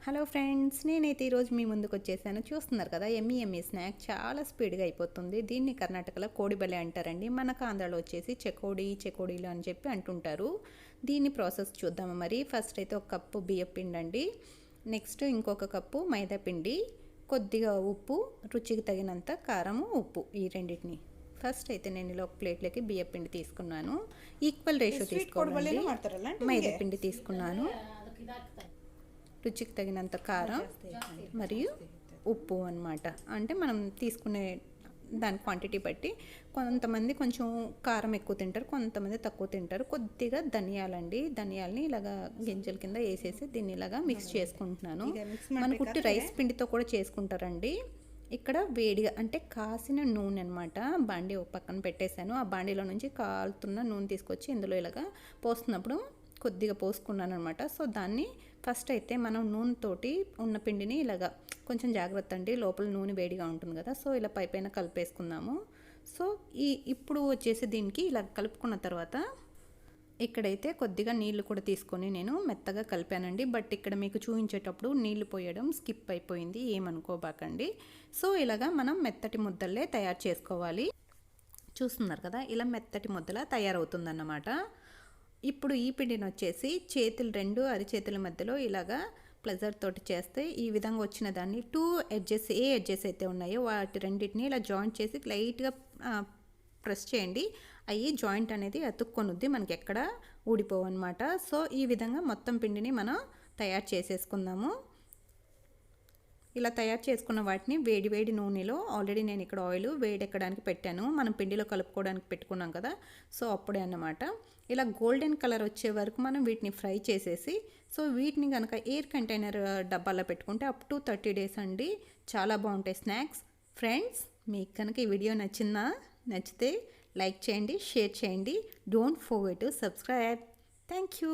Hello friends, నేనైతే ఈరోజు మీ ముందుకు వచ్చేసాను. చూస్తున్నారు కదా, ఎమ్మి ఎమ్మి స్నాక్ చాలా స్పీడ్గా అయిపోతుంది. దీన్ని కర్ణాటకలో కోడిబలే అంటారండి. మనకు ఆంధ్రాలో వచ్చేసి చెకోడీలు అని చెప్పి అంటుంటారు. దీని ప్రాసెస్ చూద్దాము. మరి ఫస్ట్ అయితే ఒక కప్పు బియ్యం పిండి అండి, నెక్స్ట్ ఇంకొక కప్పు మైదా పిండి, కొద్దిగా ఉప్పు, రుచికి తగినంత కారము, ఉప్పు, ఈ రెండింటిని ఫస్ట్ అయితే నేను ఇలా ఒక ప్లేట్లోకి బియ్యం పిండి తీసుకున్నాను. ఈక్వల్ రేషియో తీసుకోవాలి. మైదా పిండి తీసుకున్నాను, రుచికి తగినంత కారం మరియు ఉప్పు అన్నమాట. అంటే మనం తీసుకునే దాని క్వాంటిటీ బట్టి కొంతమంది కొంచెం కారం ఎక్కువ తింటారు, కొంతమంది తక్కువ తింటారు. కొద్దిగా ధనియాలండి, ధనియాలని ఇలాగా గింజల కింద వేసేసి దీన్ని ఇలాగా మిక్స్ చేసుకుంటున్నాను. మనకు ఉట్టి రైస్ పిండితో కూడా చేసుకుంటారండి. ఇక్కడ వేడిగా అంటే కాసిన నూనె అనమాట, బాండీ ఒక పక్కన పెట్టేశాను. ఆ బాండీలో నుంచి కాలుతున్న నూనె తీసుకొచ్చి ఇందులో ఇలాగా పోస్తున్నప్పుడు కొద్దిగా పోసుకున్నాను అనమాట. సో దాన్ని ఫస్ట్ అయితే మనం నూనెతోటి ఉన్న పిండిని ఇలాగా కొంచెం జాగ్రత్త అండి, లోపల నూనె వేడిగా ఉంటుంది కదా. సో ఇలా పైన కలిపేసుకుందాము. సో ఇప్పుడు వచ్చేసి దీనికి ఇలా కలుపుకున్న తర్వాత ఇక్కడైతే కొద్దిగా నీళ్లు కూడా తీసుకొని నేను మెత్తగా కలిపానండి. బట్ ఇక్కడ మీకు చూపించేటప్పుడు నీళ్లు పోయడం స్కిప్ అయిపోయింది, ఏమనుకోబాకండి. సో ఇలాగా మనం మెత్తటి ముద్దలే తయారు చేసుకోవాలి. చూస్తున్నారు కదా, ఇలా మెత్తటి ముద్దలా తయారవుతుందన్నమాట. ఇప్పుడు ఈ పిండిని వచ్చేసి చేతులు రెండు అరిచేతుల మధ్యలో ఇలాగా ప్లెజర్ తోటి చేస్తే ఈ విధంగా వచ్చిన దాన్ని టూ ఎడ్జెస్, ఏ ఎడ్జెస్ అయితే ఉన్నాయో వాటి రెండింటిని ఇలా జాయింట్ చేసి లైట్గా ప్రెస్ చేయండి. అవి జాయింట్ అనేది అతుక్కొనుద్ది, మనకి ఎక్కడ ఊడిపోవన్నమాట. సో ఈ విధంగా మొత్తం పిండిని మనం తయారు చేసేసుకుందాము. ఇలా తయారు చేసుకున్న వాటిని వేడి వేడి నూనెలో, ఆల్రెడీ నేను ఇక్కడ ఆయిల్ వేడెక్కడానికి పెట్టాను, మనం పిండిలో కలుపుకోవడానికి పెట్టుకున్నాం కదా. సో అప్పుడే అన్నమాట ఇలా గోల్డెన్ కలర్ వచ్చే వరకు మనం వీటిని ఫ్రై చేసేసి, సో వీటిని కనుక ఎయిర్ కంటైనర్ డబ్బాలో పెట్టుకుంటే అప్ టు 30 days అండి. చాలా బాగుంటాయి స్నాక్స్. ఫ్రెండ్స్, మీకు కనుక ఈ వీడియో నచ్చితే లైక్ చేయండి, షేర్ చేయండి. Don't forget to subscribe. Thank you.